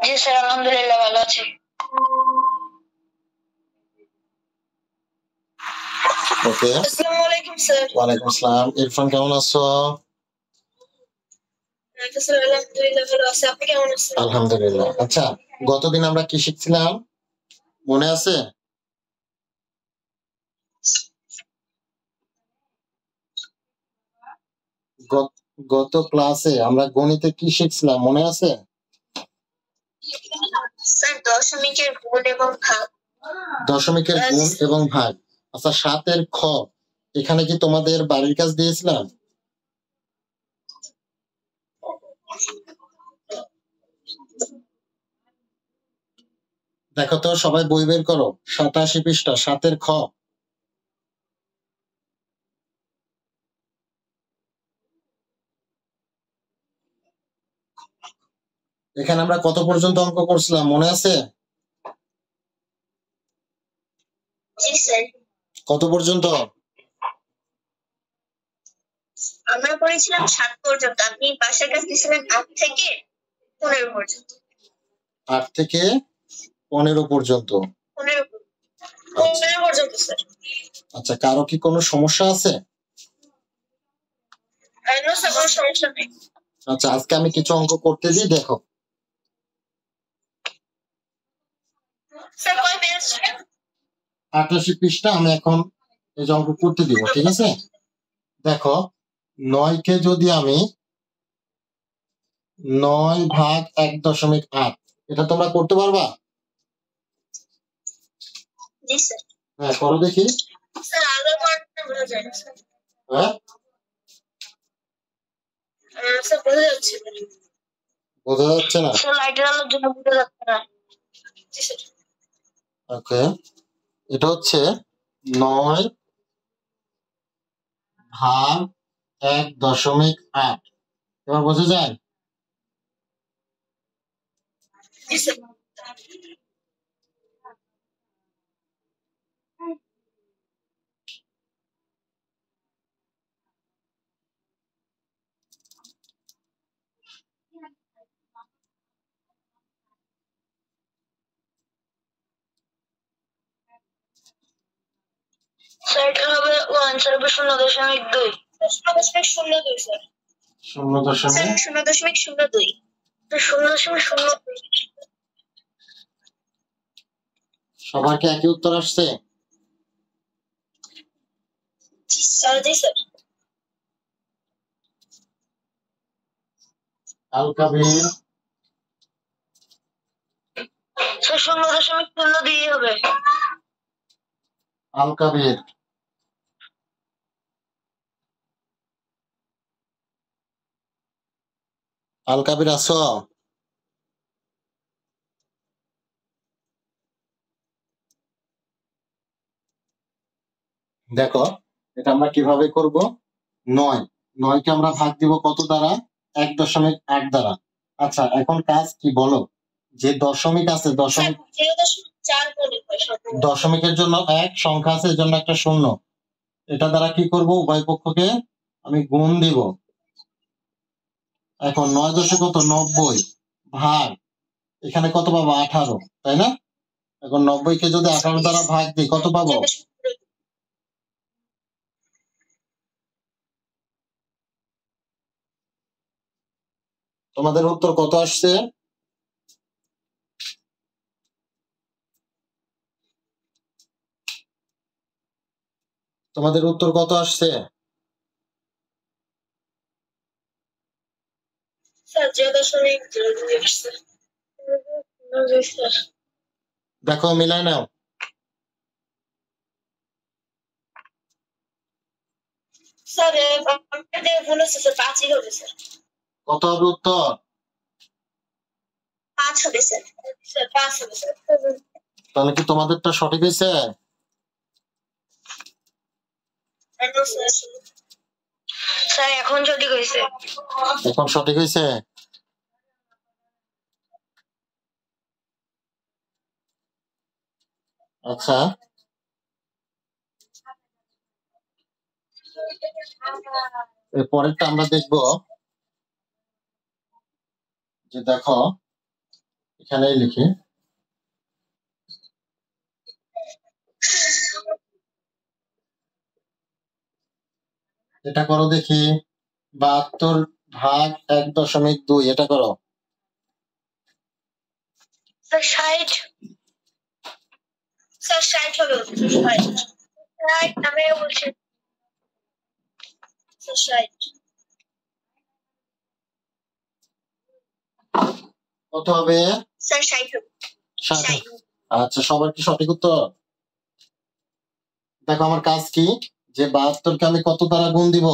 জি sir, আলহামদুলিল্লাহ ভালো আছি। ওকে, আসসালামু আলাইকুম স্যার। ওয়ালাইকুম আসসালাম। ইরফান কেমন আছো? স্যার আলহামদুলিল্লাহ ভালো আছি, আপনি কেমন আছেন? আলহামদুলিল্লাহ। আচ্ছা, গতদিন আমরা কি শিখছিলাম মনে আছে? গত ক্লাসে আমরা গণিতে কি শিখছিলাম মনে আছে? স্যার দশমিকের গুণ এবং ভাগ। দশমিকের গুণ এবং ভাগ। আচ্ছা, 7 খ এখানে কি তোমাদের বাড়ির কাজ দিয়েছিলাম? দেখো তো, সবাই বই বের করো, 87 পৃষ্ঠা, 7 খ। এখানে আমরা কত পর্যন্ত অঙ্ক করছিলাম মনে আছে? জি স্যার। কত পর্যন্ত? আমরা পড়েছিলাম 7 পর্যন্ত, আপনি পাশের কাজ দিয়েছিলেন 8 থেকে 15 পর্যন্ত। 8 থেকে 15 পর্যন্ত। 15 পর্যন্ত স্যার। আচ্ছা, কারো কি কোনো সমস্যা আছে? না স্যার, কোনো সমস্যা নেই। আচ্ছা, আজকে আমি কিছু অঙ্ক করতে দিই, দেখো। স্যার কয় পেজ? 88 পৃষ্ঠা আমি এখন এই যে অঙ্ক করতে দিব, ঠিক আছে? দেখো, 9 কে যদি আমি 9 ভাগ 1.8, এটা তোমরা করতে পারবা? জি স্যার। হ্যাঁ, করো দেখি। স্যার আলাদা পার্টটা বোঝা যায় না স্যার। হ্যাঁ, স্যার বোঝা যাচ্ছে না। বোঝা যাচ্ছে না? স্যার লাইটের আলোর জন্য বোঝা যাচ্ছে না। জি স্যার। ওকে, এটা হচ্ছে 9 ভাগ 1.8, এবার বোঝা যায়? জি স্যার। স্যার এটা হবে আনসার হবে 0.2। 0.02 স্যার। 0.02। 0.02। সবার কি একই উত্তর আসছে? জি স্যার। আল কাবির, স্যার 0.02 হবে। আল কাবির, আল কাবির আছো? দেখো, এটা আমরা কিভাবে করব। 9 কে আমরা ভাগ দিব কত দ্বারা? 1.8 দ্বারা। আচ্ছা, এখন কাজ কি বলো? যে দশমিক আছে, দশমিকের জন্য 1 সংখ্যা আছে, এর জন্য একটা শূন্য। এটা দ্বারা কি করব? উভয় পক্ষকে আমি গুণ দিব। এখন 9 দশে কত? 90 ভাগ এখানে কত পাবো? 18, তাই না? এখন 90 কে যদি 18 দ্বারা ভাগ দিই কত পাবো? তোমাদের উত্তর কত আসছে? তোমাদের উত্তর কত আসছে? দেখো, মিলাই নাও। কত হবে উত্তর? 5 হবে স্যার। 5 হবে স্যার। তাহলে কি তোমাদেরটা সঠিক হয়েছে? স্যার এখন সঠিক হয়েছে। এখন সঠিক হয়েছে? আচ্ছা, এর পরেরটা আমরা দেখব। যে দেখো, এখানেই লিখি। এটা করো দেখি, 72 ভাগ 1.2, এটা করো। স্যার 60। স্যার 60 হবে। 60 আমি বলছি স্যার 60। কত হবে? স্যার 60 হবে। 60। আচ্ছা, সবার কি সঠিক উত্তর? দেখো আমার কাজ কি, যে 72 কে আমি কত দ্বারা গুণ দিব?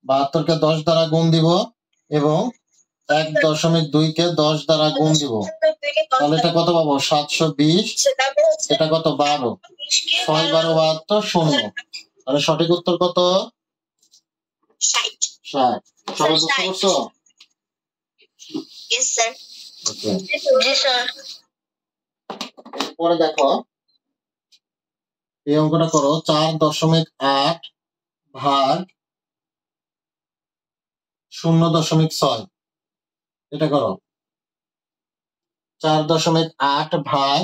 72 কে 10 দ্বারা গুণ দিব এবং 1.2 কে 10 দ্বারা গুণ দিব। তাহলে এটা কত পাবো? 720। এটা কত? 12। 6 12 72 শূন্য। তাহলে সঠিক উত্তর কত? 60। 60। সবাই বুঝতে পারছো? Yes sir. ওকে। জি স্যার। পরে দেখো এই অঙ্কটা করো, 4.8 ভাগ 0.6, এটা করো। 4.8 ভাগ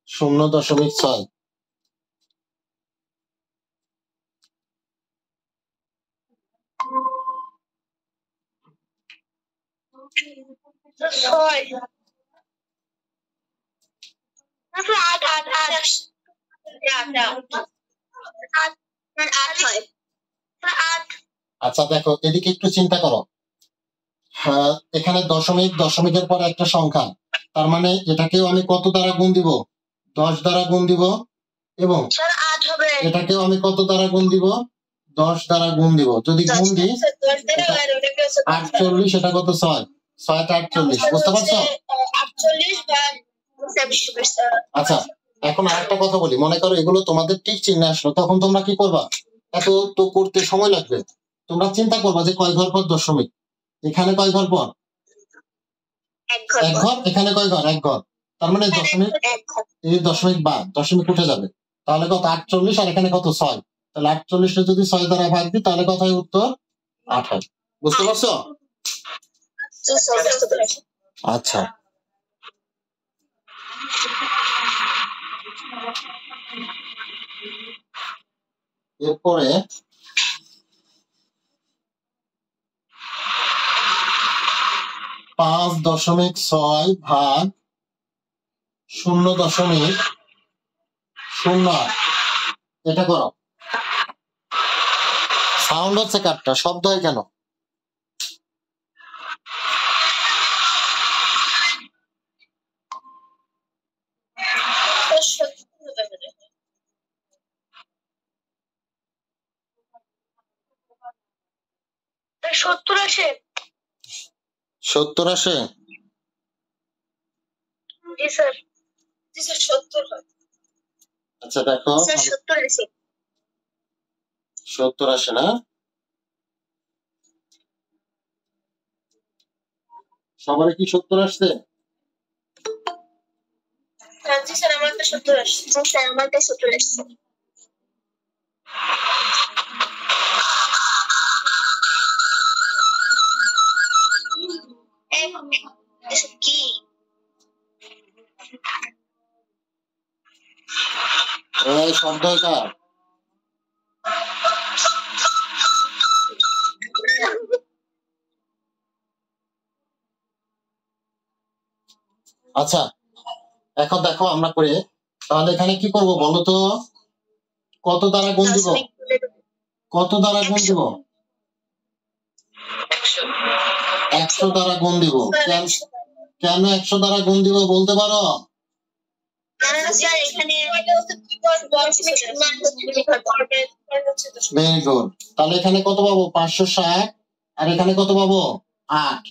0.6। আচ্ছা দেখো এদিকে একটু চিন্তা করো। হ্যাঁ, এখানে দশমিক, দশমিকের পর একটা সংখ্যা, তার মানে এটাকেও আমি কত দ্বারা গুণ দিব? 10 দ্বারা গুণ দিব। এবং এটাকেও আমি কত দ্বারা গুণ দিব? 10 দ্বারা গুণ দিব। যদি গুণ দিই 48, এটা কত? 6। 6 টা 48, বুঝতে পারছো? আচ্ছা, এখন আরেকটা কথা বলি, মনে করো এগুলো তোমাদের ঠিক চিহ্নে আসলো, তখন তোমরা কি করবা? এত তো করতে সময় লাগবে, তোমরা চিন্তা করবা যে কয় ঘর পর দশমিক, এখানে কয় ঘর পর? এক ঘর। এখানে কয় ঘর? এক ঘর। তার মানে দশমিক, এই দশমিক বাদ, দশমিক উঠে যাবে। তাহলে কত? 48, আর এখানে কত? 6। তাহলে 48 যদি 6 দ্বারা ভাগ দিই তাহলে কত হয়? উত্তর 28। বুঝতে পারছো? আচ্ছা, এরপরে 5.6 ভাগ 0.08, এটা করো। সাউন্ড হচ্ছে কাটটা, শব্দ হয় কেন? সত্তর আসে। 70 আসে? জি স্যার। জি স্যার 70 হয়। আচ্ছা দেখো, স্যার 70 আসে। 70 আসে না? সবারই কি 70 আসছে? জি স্যার আমারটা 70 আসছে। জি স্যার আমারটা 70 আসছে। কি? এই শব্দ কার? আচ্ছা এখন দেখো আমরা করে, তাহলে এখানে কি করব বলো তো? কত দ্বারা গুণ দিব? কত দ্বারা গুণ দিব? 100 দ্বারা গুণ দিব। কেন 100 দ্বারা গুণ দিব বলতে পারো? Very good. তাহলে এখানে কত পাবো? 560, আর এখানে কত পাবো? 8।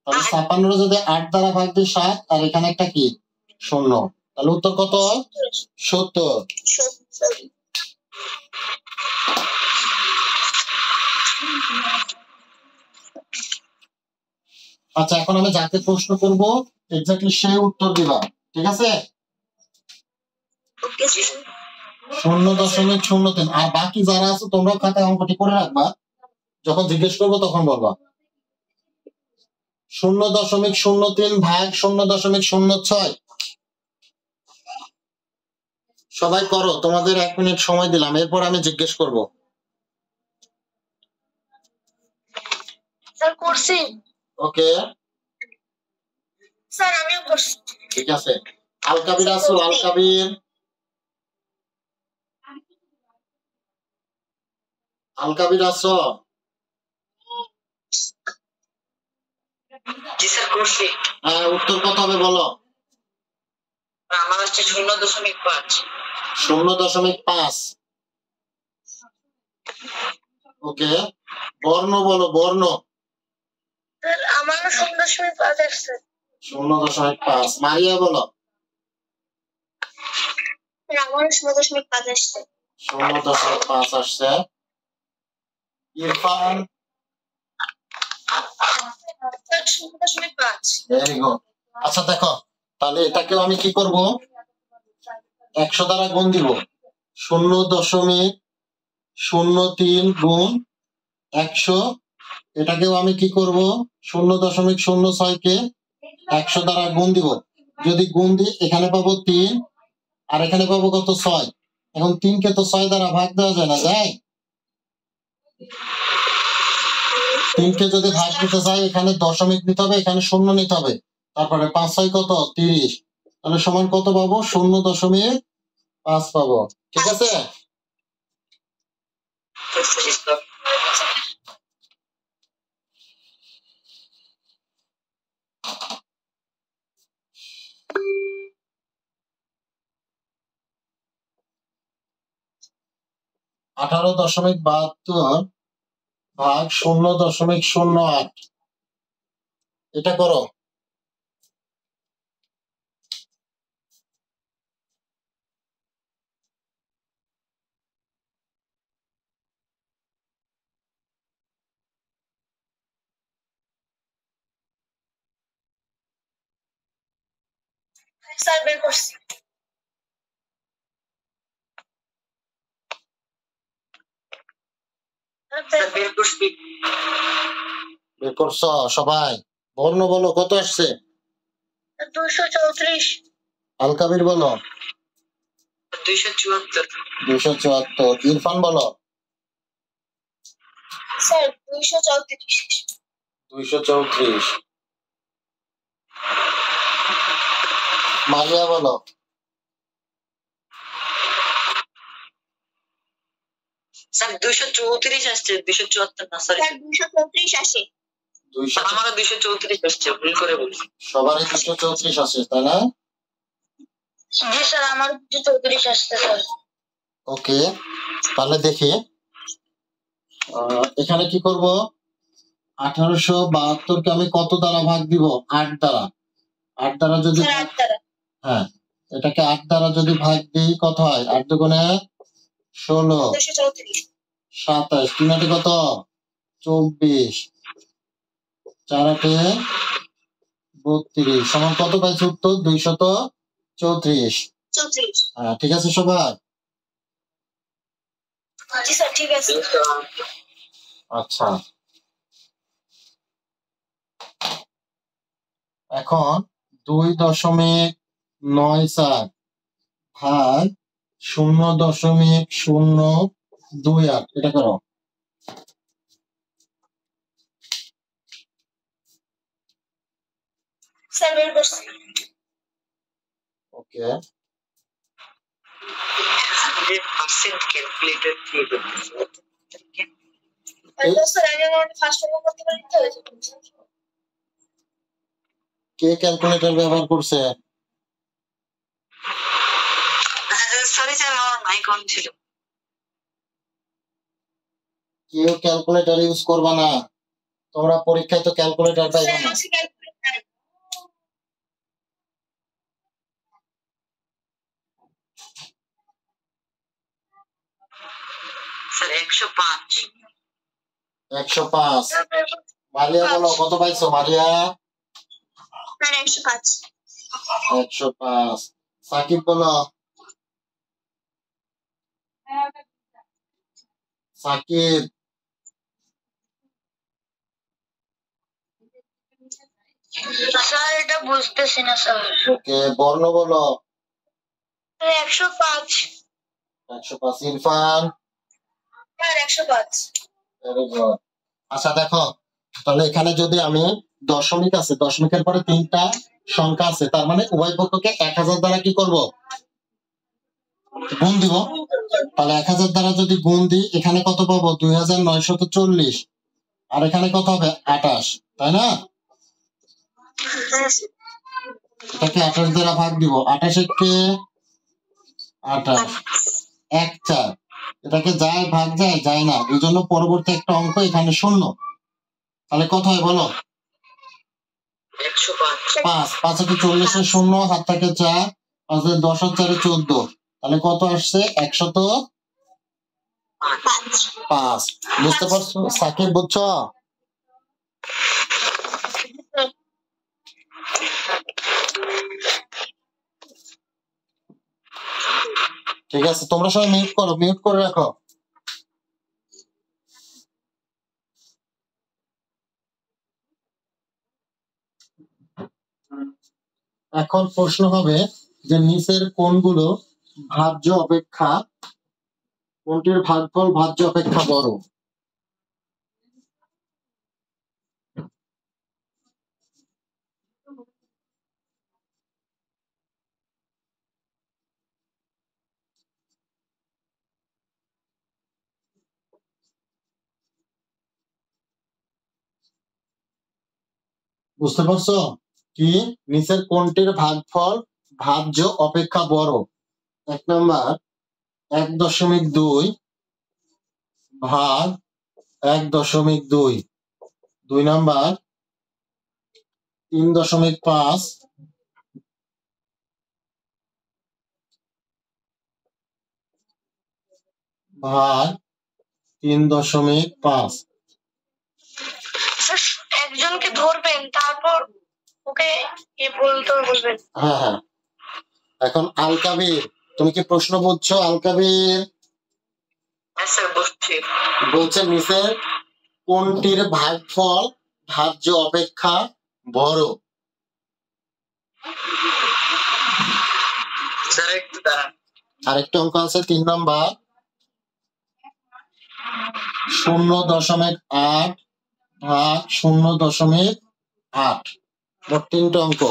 তাহলে 56 যদি 8 দ্বারা ভাগ দিই 7, আর এখানে একটা কি? 0। তাহলে উত্তর কত? 70। আচ্ছা এখন আমি যাকে প্রশ্ন করব এক্স্যাক্টলি সেই উত্তর দিবা, ঠিক আছে? 0.03। আর বাকি যারা আছে তোমরা খাতায় অঙ্কটি করে রাখবা, যখন জিজ্ঞেস করবো তখন বলবা। 0.03 ভাগ 0.06। সবাই করো, তোমাদের 1 মিনিট সময় দিলাম, এরপর আমি জিজ্ঞেস করব। স্যার করছি। ওকে স্যার আমিও করছি। ঠিক আছে। আল কাবির আসো, আল কাবির, আল কাবির আসো। জি স্যার করছি। হ্যাঁ, উত্তর কত হবে বলো? আমার হচ্ছে 0.5। 0.5। ওকে, বর্ণ বলো, বর্ণ। স্যার আমারও 0.5 আসছে। 0.5। মারিয়া বলো। স্যার আমারও 0.5 আসছে। 0.5 আসছে। ইরফান। স্যার 0.5। Very good. আচ্ছা দেখো, তাহলে এটাকেও আমি কি করব, 100 দ্বারা গুণ দিব। 0.03 গুণ 100। এটাকেও আমি কি করব, 0.06 কে 100 দ্বারা গুণ দিব। যদি গুণ দিই এখানে পাবো 3, আর এখানে পাবো কত, 6। এখন 3 কে তো 6 দ্বারা ভাগ দেওয়া যায় না, যায়? 3 কে যদি ভাগ দিতে চাই এখানে দশমিক নিতে হবে, এখানে শূন্য নিতে হবে, তারপরে 5 6 কত, 30। তাহলে সমান কত পাবো, 0.5 পাবো। ঠিক আছে। 18.72 ভাগ 0.08, এটা করো। স্যার বের করছি। স্যার বের করছি। বের করছো সবাই? বর্ণ বলো, কত আসছে? 234। আল কাবির বলো। 274। 274। ইরফান বলো। স্যার 234। 234। মারিয়া বলো। স্যার 234 আসছে, 274 না, সরি স্যার 234 আসে। আমারও 234 আসছে, ভুল করে বলছি। সবারই 234 আসে, তাই না? জি স্যার আমার 234 আসছে স্যার। ওকে, তাহলে দেখি এখানে কি করব, 1872 কে আমি কত দ্বারা ভাগ দিব, 8 দ্বারা। 8 দ্বারা যদি, হ্যাঁ, এটাকে 8 দ্বারা যদি ভাগ দিই কত হয়, 8 দুগুণে 16, 27, 3 আটে কত, 24, 4 আটে 32, সমান কত পাইছে উত্তর, 234। হ্যাঁ, ঠিক আছে সবাই? জি স্যার ঠিক আছে। আচ্ছা, এখন 2.94 ভাগ 0.028, এটা করো। স্যার বের করছি। ওকে, পার্সেন্ট ক্যালকুলেটর দিয়ে করতেছি। স্যার আগে আমাকে ফার্স্ট টাইম করতে পারি তো। কে ক্যালকুলেটর ব্যবহার করছে? সরি স্যার আমার মাইক অন ছিল। কেউ ক্যালকুলেটর ইউজ করবা না, তোমরা পরীক্ষায় তো ক্যালকুলেটর পাইবে না। স্যার 105। 105। মারিয়া বলো, কত পাইছো মারিয়া? স্যার 105। 105। সাকিব বলো। সাকিব। স্যার এটা বুঝতেছি না স্যার। ওকে, বর্ণ বলো। 105। 105। ইরফান? স্যার 105। Very good. আচ্ছা দেখো, তাহলে এখানে যদি আমি দশমিক আছে, দশমিকের পরে 3টা সংখ্যা আছে, তার মানে উভয় পক্ষকে 1000 দ্বারা কি করব? গুণ দিব। তাহলে 1000 দ্বারা যদি গুণ দিই, এখানে কত পাবো? 2940। আর এখানে কত হবে? 28, তাই না? এটাকে 28 দ্বারা ভাগ দিব। 28 কে 28, 1 4। এটাকে যায় ভাগ যায় না, এই জন্য পরবর্তী একটা অঙ্ক এখানে শূন্য। তাহলে কত হয় বলো? 5। 5 এ 40 এর শূন্য, হাত থাকে 4, 5 এ 10 আর 4 এ 14। তাহলে কত আসছে? 105। বুঝতে পারছো সাকিব? বুঝছো? ঠিক আছে, তোমরা সবাই মিউট করো, মিউট করে রাখো। এখন প্রশ্ন হবে যে নিচের কোনগুলো ভাজ্য অপেক্ষা, কোনটির ভাগফল ভাজ্য অপেক্ষা বড়? বুঝতে পারছো? কি নিচের কোনটির ভাগফল ভাজ্য অপেক্ষা বড়? 1 নাম্বার 1.2 ভাগ 1.2, 2 নাম্বার 3.5 ভাগ 3.5। একজনকে ধরবেন, তারপর ওকে বলবেন। হ্যাঁ। এখন আল কাবির, তুমি কি প্রশ্ন বুঝছো? আল কাবির বলছে নিচের কোনটির ভাগফল ভাজ্য অপেক্ষা বড়? আরেকটা অঙ্ক আছে 3 নাম্বার 0.8 ভাগ 0.8। মোট 3টা অঙ্ক।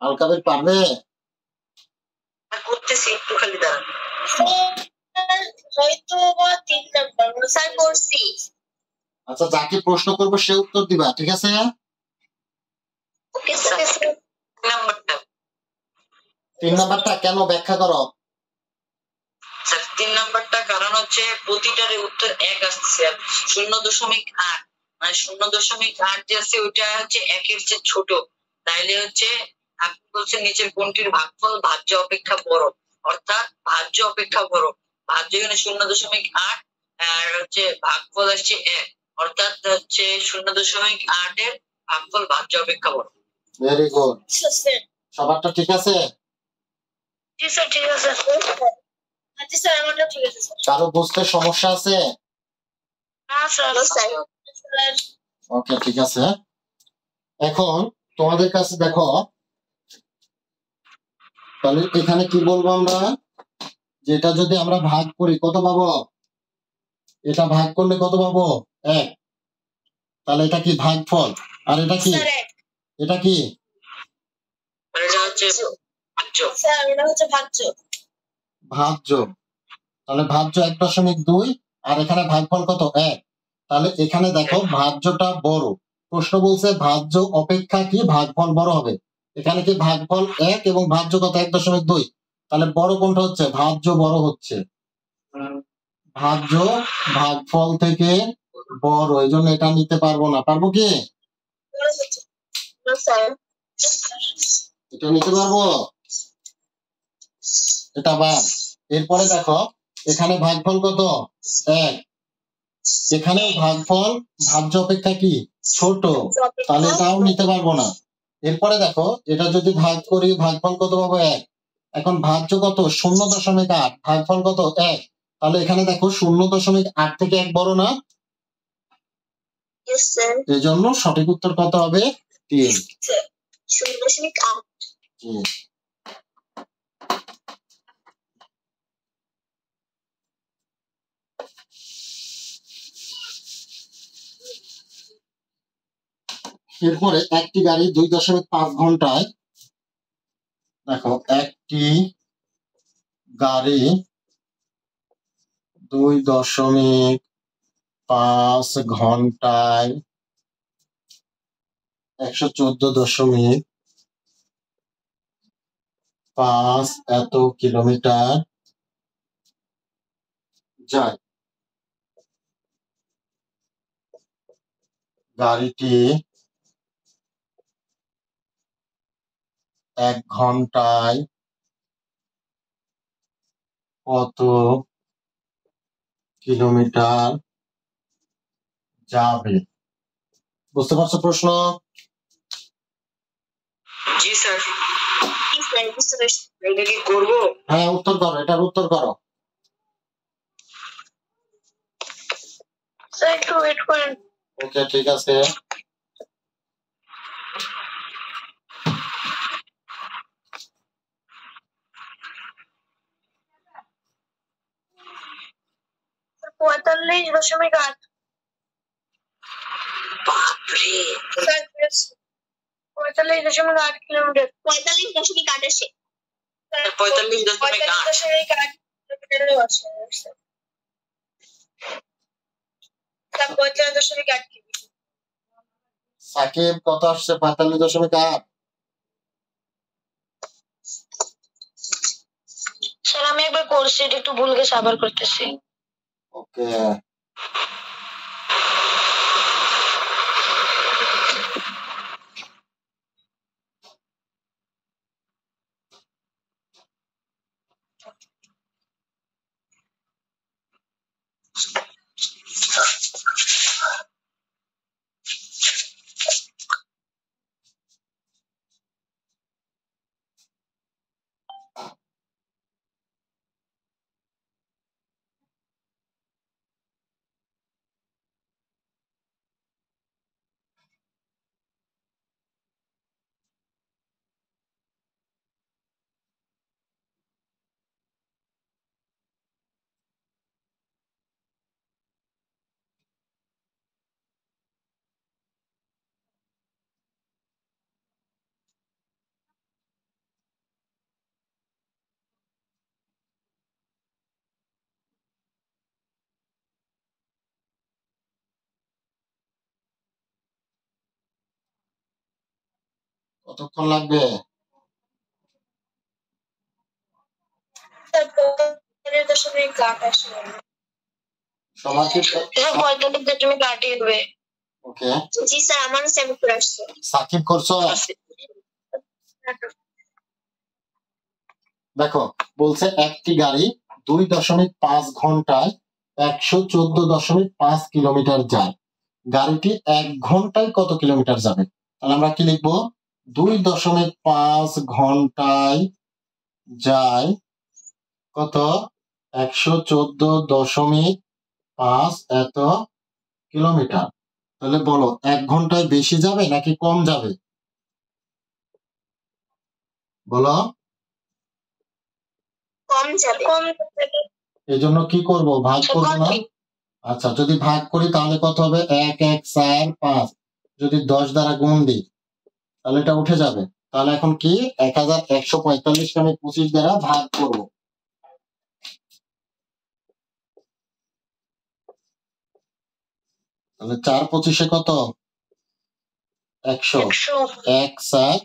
আল কাবির পারবে? করতেছি, একটু খালি দাঁড়ান। হয়তো বা 3 নাম্বার স্যার করছি। আচ্ছা, যাকে প্রশ্ন করবো সে উত্তর দিবা, ঠিক আছে? Okay sir. নাম্বারটা 3 নাম্বারটা কেন ব্যাখ্যা করো? স্যার 3 নাম্বারটা কারণ হচ্ছে প্রতিটার উত্তর 1 আসছে, 0.8 মানে 0.8 যে আছে ওইটা হচ্ছে 1 এর চেয়ে ছোট। তাইলে হচ্ছে আপনি বলছেন নিচের কোনটির ভাগফল ভাজ্য অপেক্ষা বড়, অর্থাৎ ভাজ্য অপেক্ষা বড়। ভাজ্য এখানে 0.8 আর হচ্ছে ভাগফল আসছে 1, অর্থাৎ হচ্ছে 0.8 এর ভাগফল ভাজ্য অপেক্ষা বড়। Very good. সবারটা ঠিক আছে? জি স্যার, ঠিক আছে। আচ্ছা স্যার, আমারটা ঠিক আছে স্যার। কারো বুঝতে সমস্যা আছে? না স্যার। ওকে, ঠিক আছে। এখন তোমাদের কাছে দেখো, তাহলে এখানে কি বলবো আমরা? যেটা যদি আমরা ভাগ করি কত পাবো? এটা ভাগ করলে কত পাবো? 1। তাহলে এটা কি ভাগফল, আর এটা কি? এটা কি? এটা হচ্ছে ভাজ্য স্যার, এটা হচ্ছে ভাজ্য। ভাজ্য। তাহলে ভাজ্য 1.2 আর এখানে ভাগফল কত? 1। তাহলে এখানে দেখো ভাজ্যটা বড়। প্রশ্ন বলছে ভাজ্য অপেক্ষা কি ভাগফল বড় হবে। এখানে কি ভাগফল 1 এবং ভাজ্য কত? 1.2। তাহলে বড় কোনটা হচ্ছে? ভাজ্য বড় হচ্ছে। ভাজ্য ভাগফল থেকে বড়, এই জন্য এটা নিতে পারবো না। পারবো কি? এটা নিতে পারবো, এটা বাদ। এরপরে দেখো এখানে ভাগফল কত? 1। এখানেও ভাগফল ভাজ্য অপেক্ষা কি ছোট, তাহলে এটাও নিতে পারবো না। এরপরে দেখো এটা যদি ভাগ করি ভাগফল কত পাবো? 1। এখন ভাজ্য কত? 0.8, ভাগফল কত? 1। তাহলে এখানে দেখো 0.8 থেকে 1 বড় না? এই জন্য সঠিক উত্তর কত হবে? 3। 0.8। এরপরে একটি গাড়ি 2.5 ঘন্টায়, দেখো একটি গাড়ি 2.5 ঘন্টায় 114.5 এত কিলোমিটার যায়। গাড়িটি 1 ঘন্টায় কত কিলোমিটার যাবে? বুঝতে পারছো প্রশ্ন? জি স্যার। এটা কি করবো? হ্যাঁ, উত্তর করো, এটার উত্তর করো। স্যার একটু ওয়েট করেন। ওকে, ঠিক আছে। পঁয়তাল্লিশ দশমিক 8। বাপরে, 45.8 কিলোমিটার। 45.8 আসে। 45.8 কিলোমিটারও আছে। 45.8। সাকিব কত আসছে? 45.8। স্যার আমি একবার করছি, এটা একটু ভুল গেছে, আবার করতেছি। ওকে, কতক্ষণ লাগবে? সবার কি? 45.8 হবে। ওকে, জি স্যার, আমার সেম করে আসছে। সাকিব করছো? দেখো বলছে একটি গাড়ি 2.5 ঘন্টায় 114.5 কিলোমিটার যায়। গাড়িটি 1 ঘন্টায় কত কিলোমিটার যাবে? তাহলে আমরা কি লিখবো? 2.5 ঘন্টায় যায় কত? 114.5 এত কিলোমিটার। তাহলে বলো 1 ঘন্টায় বেশি যাবে নাকি কম যাবে? বলো। কম যাবে। এই জন্য কি করব? ভাগ করবো না? আচ্ছা, যদি ভাগ করি তাহলে কত হবে? 1 1 4 5। যদি 10 দ্বারা গুণ দিই তাহলে এটা উঠে যাবে। তাহলে এখন কি 1145 কে আমি 25 দ্বারা ভাগ করব। তাহলে 4 25 কত? 100। 1 4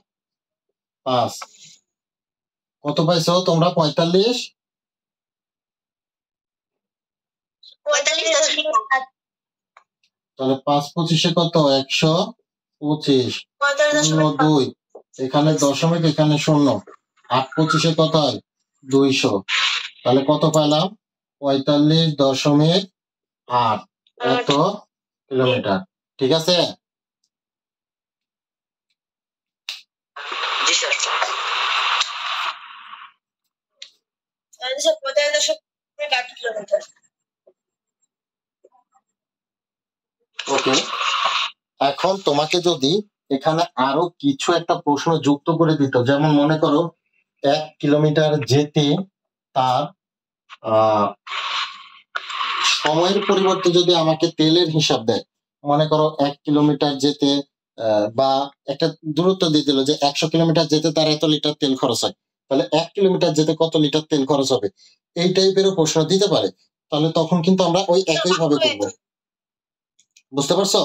5। কত পাইছো তোমরা? 45। 45.8। তাহলে 5×25 কত? 125। 0.2 এখানে দশমিক, এখানে 0। 8×25 কত হয়? 200। তাহলে কত পেলাম? 45.8 এত কিলোমিটার। ঠিক আছে? জি স্যার। 45.8 কিলোমিটার। ওকে, এখন তোমাকে যদি এখানে আরো কিছু একটা প্রশ্ন যুক্ত করে দিত, যেমন মনে করো 1 কিলোমিটার যেতে তার সময়ের পরিবর্তে যদি আমাকে তেলের হিসাব দেয়, মনে করো 1 কিলোমিটার যেতে বা একটা দূরত্ব দিয়ে দিল যে 100 কিলোমিটার যেতে তার এত লিটার তেল খরচ হয়, তাহলে 1 কিলোমিটার যেতে কত লিটার তেল খরচ হবে, এই টাইপেরও প্রশ্ন দিতে পারে। তাহলে তখন কিন্তু আমরা ওই একই ভাবে করবো। বুঝতে পারছো?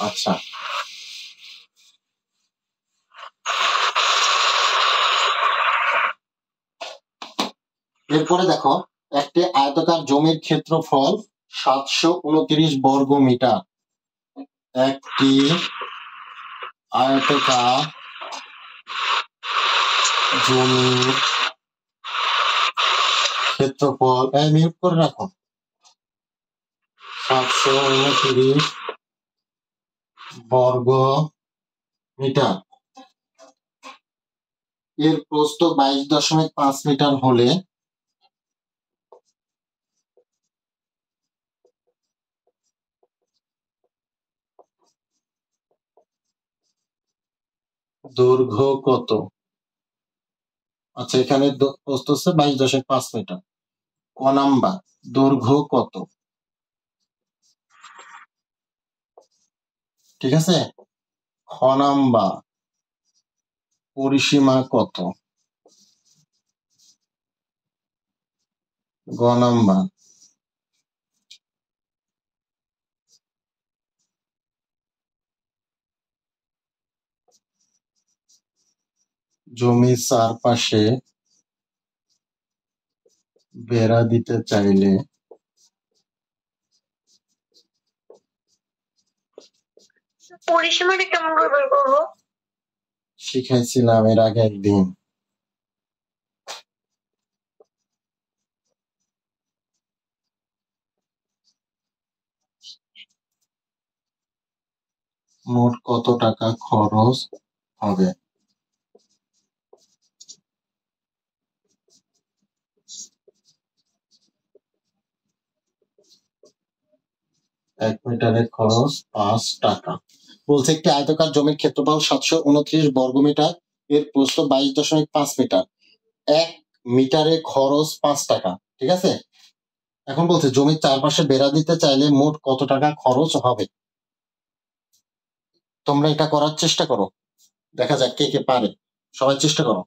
আচ্ছা, এরপরে দেখো, একটি আয়তাকার জমির ক্ষেত্রফল 729 বর্গ মিটার। একটি আয়তাকার জমির ক্ষেত্রফল, মিউট করে রাখো, 729 বর্গ মিটার। এর প্রস্থ 22.5 মিটার হলে দৈর্ঘ্য কত? আচ্ছা, এখানে প্রস্থ হচ্ছে 22.5 মিটার। ক নাম্বার, দৈর্ঘ্য কত? ঠিক আছে। খ নাম্বার, পরিসীমা কত? গ নাম্বার, জমির চারপাশে বেড়া দিতে চাইলে পরিসীমাটা কেমন করে বের করবো? শিখাইছিলাম এর আগে একদিন। মোট কত টাকা খরচ হবে? এক মিটারের খরচ 5 টাকা। বলছে একটি আয়তাকার জমির ক্ষেত্রফল 729 বর্গ মিটার, এর প্রস্থ 22.5 মিটার, 1 মিটারে খরচ 5 টাকা। ঠিক আছে। এখন বলছে জমির চারপাশে বেড়া দিতে চাইলে মোট কত টাকা খরচ হবে। তোমরা এটা করার চেষ্টা করো, দেখা যাক কে কে পারে। সবাই চেষ্টা করো।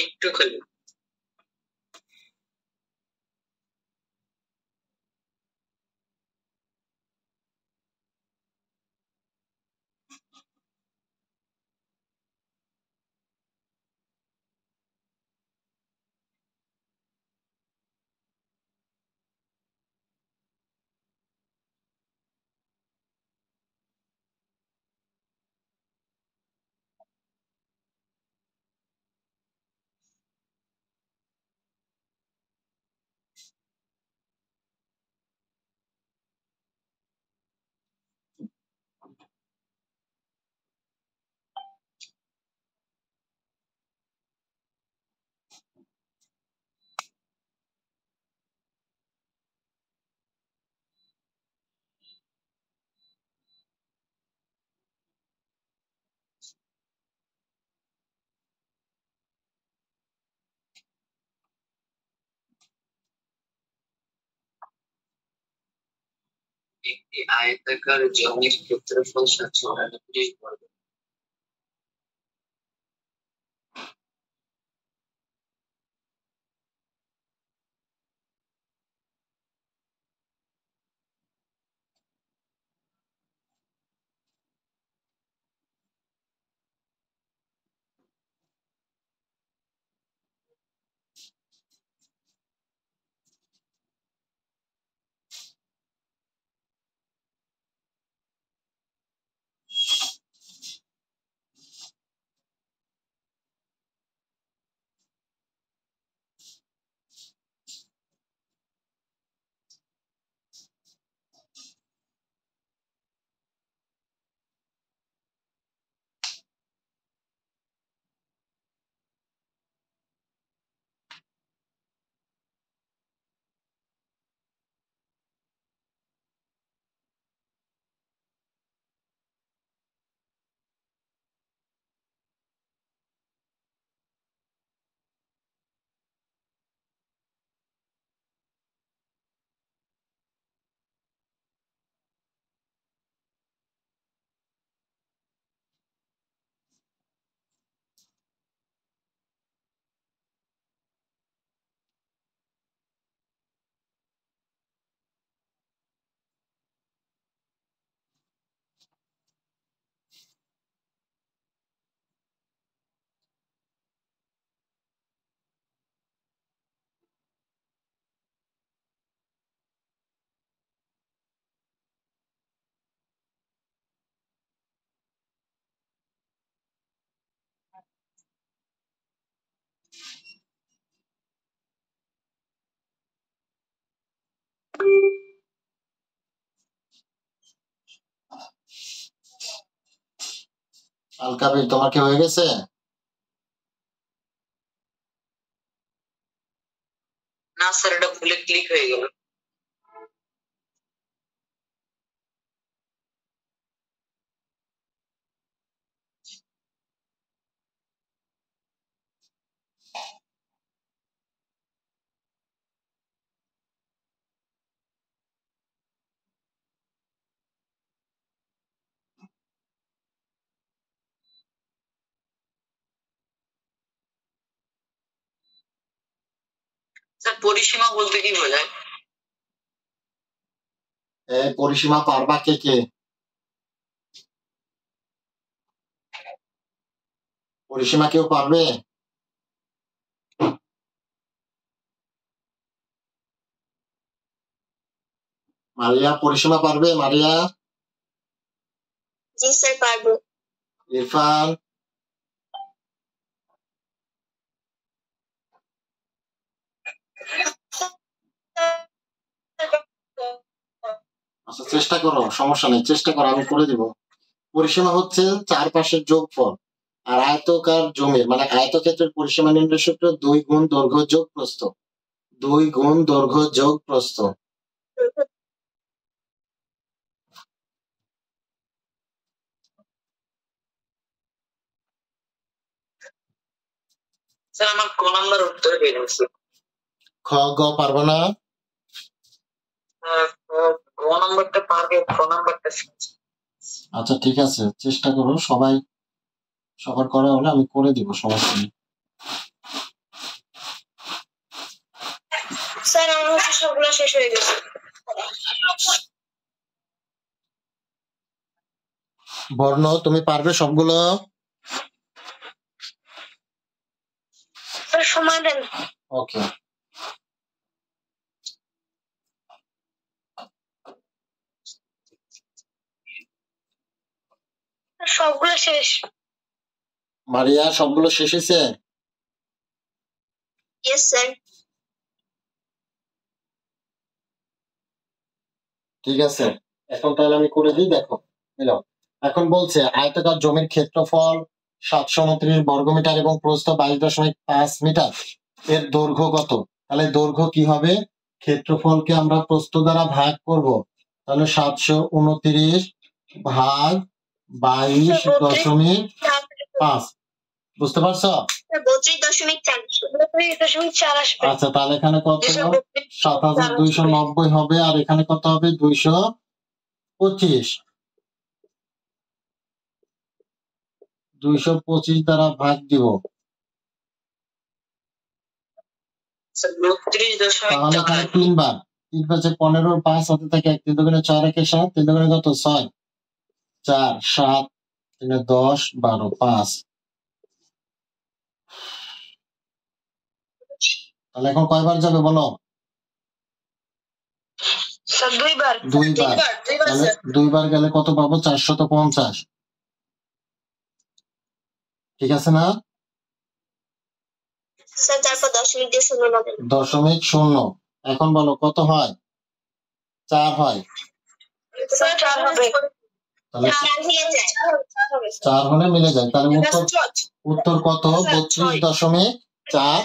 একটু খালি। একটি আয়তাকার জমির ক্ষেত্রফল 729 বর্গ। আল কাবির, তোমার কি হয়ে গেছে? না স্যার, এটা ভুলে ক্লিক হয়ে গেল। স্যার পরিসীমা বলতে কি বোঝায়? পরিসীমা পারবা কে কে? পরিসীমা কেউ পারবে? মারিয়া পরিসীমা পারবে? মারিয়া? জি স্যার পারবো। ইরফান? আচ্ছা চেষ্টা করো, সমস্যা নেই, চেষ্টা করো, আমি করে দিব। পরিসীমা হচ্ছে চারপাশের যোগফল। আর আয়তকার জমির মানে আয়তক্ষেত্রের পরিসীমা নির্ণয় সূত্র 2 গুণ দৈর্ঘ্য যোগ প্রস্থ। 2 গুণ দৈর্ঘ্য যোগ প্রস্থ। স্যার আমার ক নাম্বার উত্তর বের হয়েছে। খ গ পারবো না? গ নাম্বারটা পারবে, খ নাম্বারটা। আচ্ছা ঠিক আছে, চেষ্টা করো, সবার করা হলে আমি করে দিব, সমস্যা নেই। স্যার আমার হচ্ছে সবগুলো শেষ হয়ে গেছে। বর্ণ তুমি পারবে সবগুলো? স্যার সময় দেন। ওকে। সবগুলো শেষ। মারিয়া সবগুলো শেষ হয়েছে? Yes sir. ঠিক আছে, এখন তাহলে আমি করে দিই, দেখো মিলাও। এখন বলছে আয়তাকার জমির ক্ষেত্রফল 729 বর্গমিটার এবং প্রস্থ 22.5 মিটার। এর দৈর্ঘ্য কত? তাহলে দৈর্ঘ্য কি হবে? ক্ষেত্রফলকে আমরা প্রস্থ দ্বারা ভাগ করব, তাহলে 729 ভাগ 22.5। বুঝতে পারছো? 32.4 আসবে। আচ্ছা তাহলে এখানে কত? 7290 হবে, আর এখানে কত হবে? 225। 225 দ্বারা ভাগ দিব, তাহলে এখানে 3 বার। 3 5 15, 5 হাতে থাকে 1, 3 দুগুণে 4, 1 7, 3 দুগুণে কত? 6, 4 7, 3 10, 12, 5। তাহলে এখন কয়বার যাবে বলো? স্যার 2 বার। 2 বার। তাহলে 2 বার গেলে কত পাবো? 450। ঠিক আছে না? স্যার তারপর দশমিক দিয়ে শূন্য লাগাবেন। দশমিক শূন্য। এখন বলো কত হয়? 4 হয়। স্যার 4 হবে। তাহলে 4 মিলে যায়। 4 হলে মিলে যায়, তাহলে উত্তর কত? 32.4।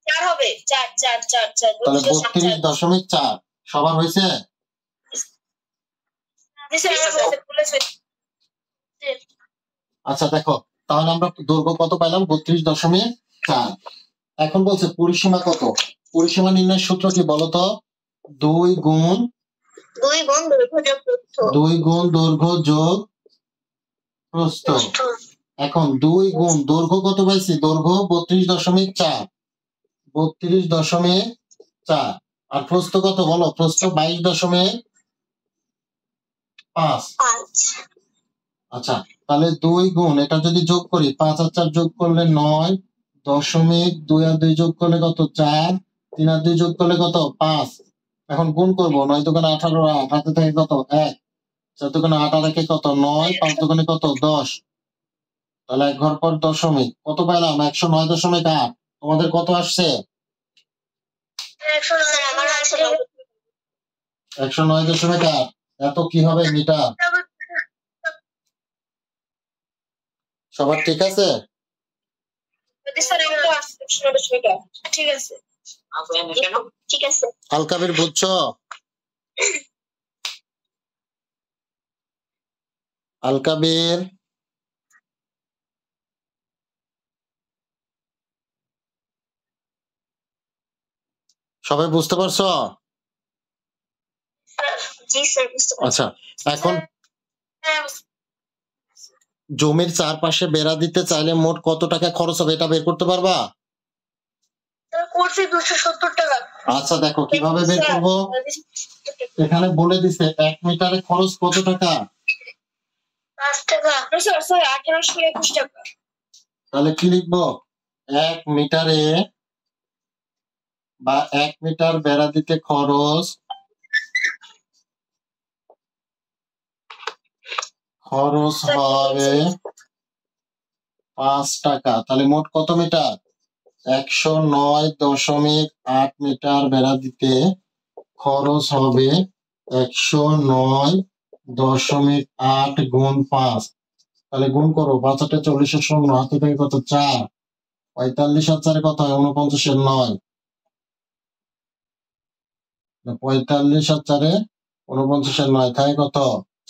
4 হবে। 4 4 4 4। তাহলে 32.4 সবার হয়েছে? আচ্ছা দেখো, তাহলে আমরা দৈর্ঘ্য কত পাইলাম? 32.4। এখন বলছে পরিসীমা কত? পরিসীমা নির্ণয়ের সূত্র কি বলতো? 2 গুণ দৈর্ঘ্য যোগ প্রস্থ। এখন 2 গুণ দৈর্ঘ্য কত পাইছি? দৈর্ঘ্য 32.4। 32.4। আর প্রস্থ কত বলো? প্রস্থ 22.5। আচ্ছা তাহলে 2 গুণ এটা যদি যোগ করি, 5 আর 4 যোগ করলে 9, 2 আর 2 যোগ করলে কত? 4, 3 আর 2 যোগ করলে কত? 5। এখন গুণ করবো, 9 দোকানে 18, 8 হাতে থাকে কত? 1, 4 দোকানে 8 আর একে কত? 9, 5 দোকানে কত? 10। তাহলে 1 ঘর পর দশমিক কত পাইলাম? 109.8। তোমাদের কত আসছে? 109.8। এত কি হবে মিটার? সবার ঠিক আছে? ঠিক আছে কেন ঠিক আছে আলকাবির বুঝছো? আলকাবির সবাই বুঝতে পারছো? জি স্যার বুঝতে পারছি আচ্ছা, এখন জমির চারপাশে বেড়া দিতে চাইলে মোট কত টাকা খরচ হবে এটা বের করতে পারবা? করছি 270 টাকা আচ্ছা, দেখো কিভাবে বের করবো। এখানে বলে দিছে 1 মিটারে খরচ কত টাকা। 5 টাকা স্যার 1821 টাকা তাহলে কি লিখবো? 1 মিটারে বা 1 মিটার বেড়া দিতে খরচ হবে 5 টাকা। তাহলে মোট কত মিটার? 109.8 মিটার বেড়া দিতে খরচ হবে 109.8 গুণ 5। তাহলে গুণ করো, 5 8 40 শূন্য, হাতে থেকে কত 4, 45 আর 4 কত হয় 49 এর 9, 45 আর 4 49 এর 9 থাকে কত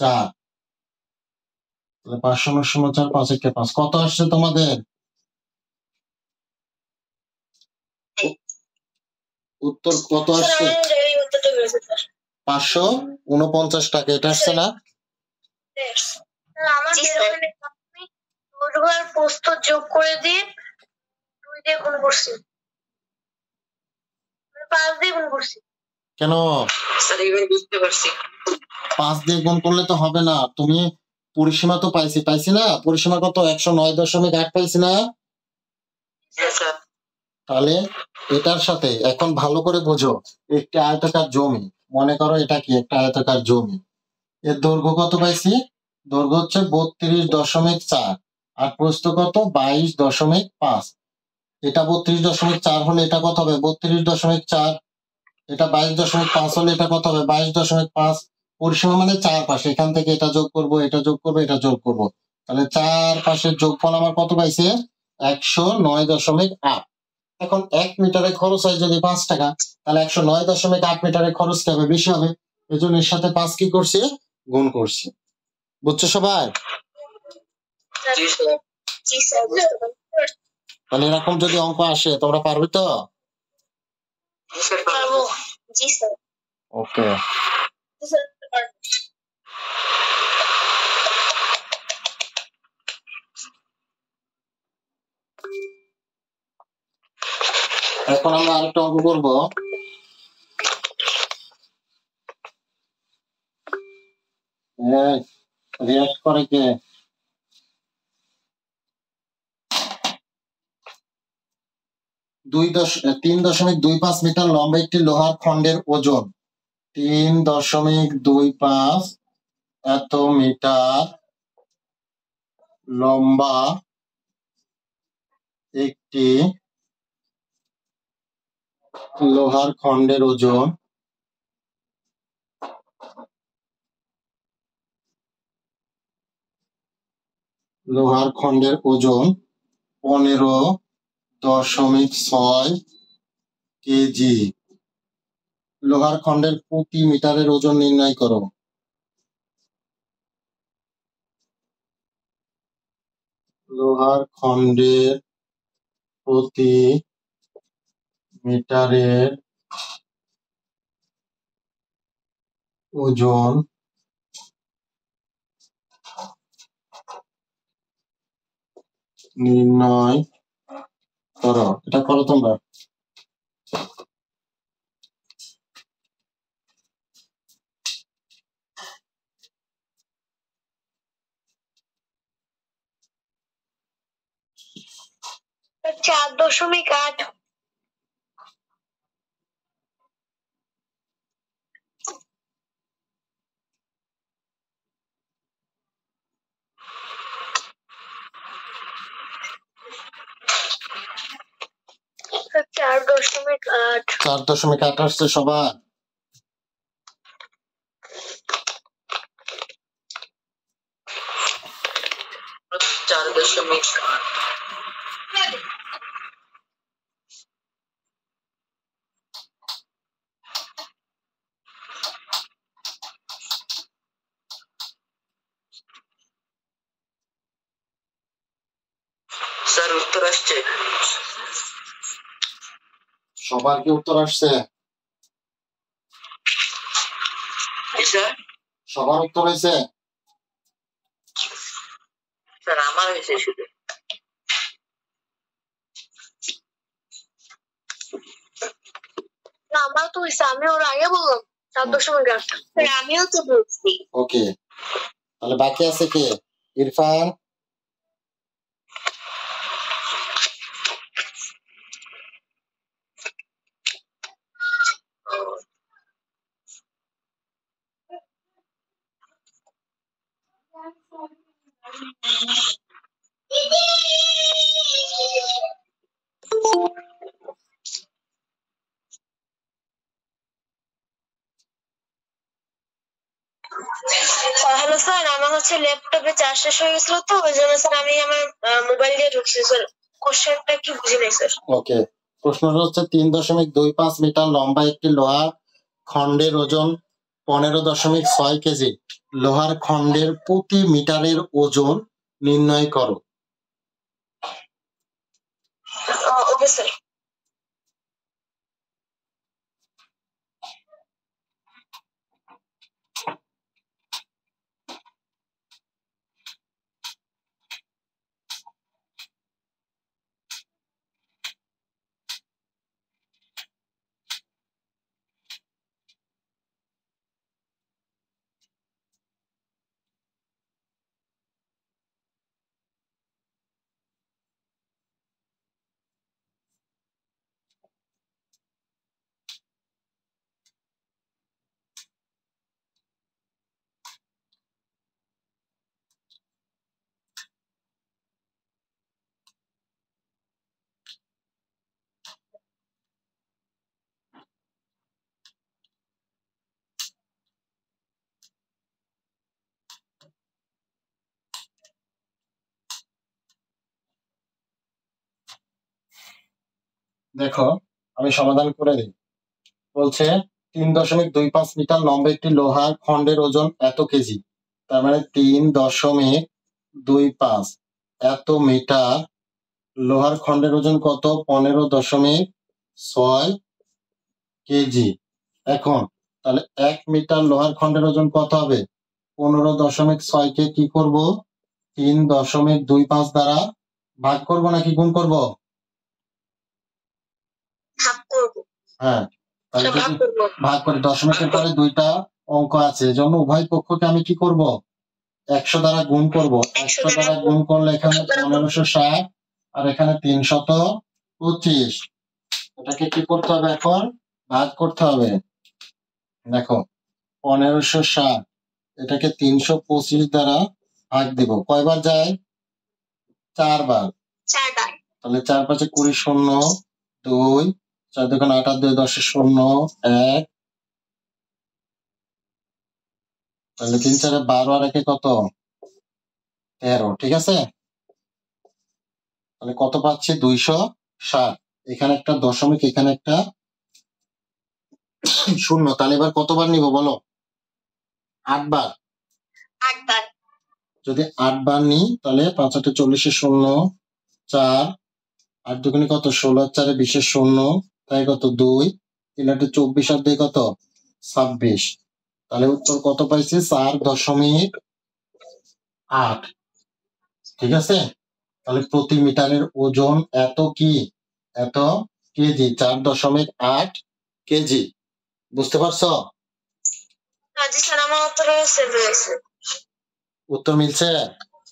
4। তাহলে 5 শূন্য শূন্য 4 5 1 5 কত আসছে তোমাদের? উত্তর কত আসছে? 549 টাকা। এটা আসছে না? দৈর্ঘ্য আর প্রস্থ যোগ করে দিয়ে 2 দিয়ে গুণ করছি 5 দিয়ে গুণ করছি কেন? স্যার এইভাবে বুঝতে পারছি 5 দিয়ে গুণ করলে তো হবে না। তুমি পরিসীমা তো পাইছি না? পরিসীমা কত? 109.8 পাইছি না? হ্যাঁ স্যার তাহলে এটার সাথে এখন ভালো করে বোঝো, একটি আয়তাকার জমি, মনে করো এটা কি একটা আয়তাকার জমি, এর দৈর্ঘ্য কত পাইছি? দৈর্ঘ্য হচ্ছে 32.4 আর প্রস্থ কত? 22.5। এটা 32.4 হলে এটা কত হবে? 32.4। এটা 22.5 হলে এটা কত হবে? 22.5। পরিসীমা মানে চারপাশে, এখান থেকে এটা যোগ করব, এটা যোগ করব, এটা যোগ করব, তাহলে চারপাশের যোগফল আমার কত পাইছে? 109.8। এখন 1 মিটারে খরচ হয় যদি 5 টাকা, তাহলে 109.8 মিটারে খরচ কি হবে? বেশি হবে। এই জন্য এর সাথে 5 কি করছি? গুণ করছি। বুঝছো সবাই? জি স্যার জি স্যার বুঝতে পারছি তাহলে এরকম যদি অঙ্ক আসে তোমরা পারবে তো? জি স্যার পারবো জি স্যার ওকে। এখন আমরা আরেকটা অঙ্ক করবো। রিয়াক্ট করে কে? 3.25 মিটার লম্বা একটি লোহার খণ্ডের ওজন 3.25 এত মিটার লম্বা একটি লোহার খণ্ডের ওজন লোহার খণ্ডের ওজন 15.6 কেজি। লোহার খণ্ডের প্রতি মিটারের ওজন নির্ণয় করো। লোহার খণ্ডের প্রতি মিটারের ওজন নির্ণয় করো। এটা করো তোমরা। চার 4.8 4.8 4.8 আসছে সবার? দশমিক 8। স্যার উত্তর আসছে? সবার কি উত্তর আসছে? স্যার সবার উত্তর হয়েছে? স্যার আমার হয়েছে শুধু। আমার তো হয়েছে, আমি ওর আগে বললাম 7.8। স্যার আমিও তো বলছি। ওকে, তাহলে বাকি আছে কে? ইরফান, হ্যালো স্যার, আমার হচ্ছে ল্যাপটপে চার্জ শেষ হয়ে গেছিল, তো ওই জন্য স্যার আমি আমার মোবাইল দিয়ে ঢুকছি স্যার। কোশ্চেনটা কি বুঝি নাই স্যার। ওকে, প্রশ্নটা হচ্ছে 3.25 মিটার লম্বা একটি লোহার খণ্ডের ওজন 15.6 কেজি। লোহার খণ্ডের প্রতি মিটারের ওজন নির্ণয় করো। Okay sir. দেখো, আমি সমাধান করে দিই। বলছে 3.25 মিটার লম্বা একটি লোহার খণ্ডের ওজন এত কেজি। তার মানে 3.25 এত মিটার লোহার খণ্ডের ওজন কত? 15.6 কেজি। এখন তাহলে 1 মিটার লোহার খণ্ডের ওজন কত হবে? 15.6 কে কি করব? 3.25 দ্বারা ভাগ করব নাকি গুণ করব? ভাগ করবো। হ্যাঁ, তাহলে ভাগ করবো। ভাগ করে দশমিকের পরে দুইটা অঙ্ক আছে, এজন্য উভয় পক্ষকে আমি কি করব? 100 দ্বারা গুণ করব। 100 দ্বারা গুণ করলে এখানে 1560 আর এখানে 325। এটাকে কি করতে হবে? এখন ভাগ করতে হবে। দেখো, 1560 এটাকে 325 দ্বারা ভাগ দিব। কয়বার যায়? 4 বার। তাহলে 4 5 20 শূন্য 2 4 2 8 8 2 10 শূন্য 1, তাহলে 3 4 12 আর 1 কত? 13। ঠিক আছে, তাহলে কত পাচ্ছি? 260। এখানে একটা দশমিক, এখানে একটা শূন্য। তাহলে এবার কতবার নিব বলো? 8 বার। যদি 8 বার নিই তাহলে 5 8 40 শূন্য 4 8 2 কত? 16 4 20 শূন্য, তাই কত? 2 3 8 24 আর 2 কত? 26। তাহলে উত্তর কত পাইছি? 4.8। ঠিক আছে, তাহলে প্রতি মিটারের ওজন এত কি? এত কেজি, 4.8 কেজি। বুঝতে পারছো? জি স্যার, আমার উত্তর হয়েছে। উত্তর মিলছে?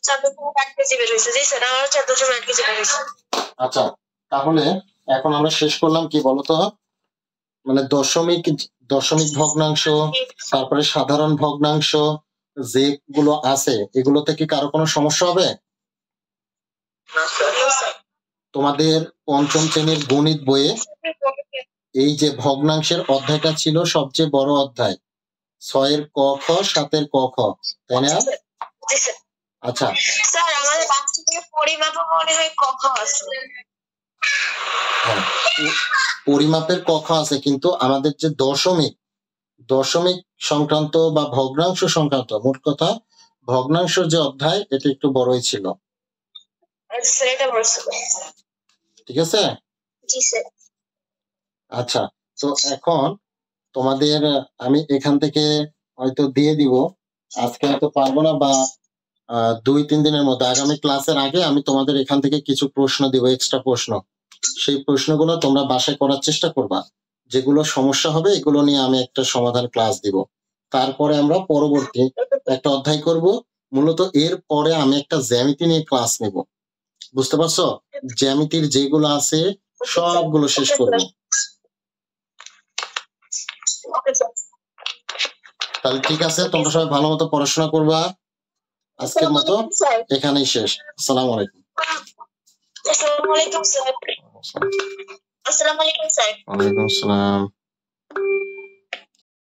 4.8 কেজি বের হয়েছে। জি স্যার, আমার 4.8 কেজি বের হয়েছে। আচ্ছা, তাহলে এখন আমরা শেষ করলাম কি বলতো? মানে দশমিক ভগ্নাংশ, তারপরে সাধারণ ভগ্নাংশ যেগুলো আছে এগুলোতে কি কারো কোনো সমস্যা হবে? তোমাদের পঞ্চম শ্রেণীর গণিত বইয়ে এই যে ভগ্নাংশের অধ্যায়টা ছিল সবচেয়ে বড় অধ্যায়, 6 এর ক খ 7 এর ক খ, তাই না? আচ্ছা স্যার আমাদের বাচ্চাদের পরিমাপও মনে হয় ক খ আছে। হ্যাঁ, পরিমাপের ক খ আছে, কিন্তু আমাদের যে দশমিক সংক্রান্ত বা ভগ্নাংশ সংক্রান্ত, মোট কথা ভগ্নাংশ যে অধ্যায়, এটা একটু বড়ই ছিল। স্যার এটা বলছিল। ঠিক আছে। জি স্যার। আচ্ছা, তো এখন তোমাদের আমি এখান থেকে হয়তো দিয়ে দিব, আজকে হয়তো পারবো না, বা 2-3 দিনের মধ্যে, আগামী ক্লাসের আগে আমি তোমাদের এখান থেকে কিছু প্রশ্ন দিব, এক্সট্রা প্রশ্ন। সেই প্রশ্নগুলো তোমরা বাসায় করার চেষ্টা করবা। যেগুলো সমস্যা হবে এগুলো নিয়ে আমি একটা সমাধান ক্লাস দিব। তারপরে আমরা পরবর্তী একটা অধ্যায় করব। মূলত এর পরে আমি একটা জ্যামিতি নিয়ে ক্লাস নেব। বুঝতে পারছো? জ্যামিতির যেগুলো আছে সবগুলো শেষ করব। তাহলে ঠিক আছে, তোমরা সবাই ভালো মতো পড়াশোনা করবা। আজকের মতো এখানেই শেষ। আসসালামু আলাইকুম। আসসালামু আলাইকুম স্যার। আসসালামু আলাইকুম স্যার। ওয়ালাইকুম আসসালাম।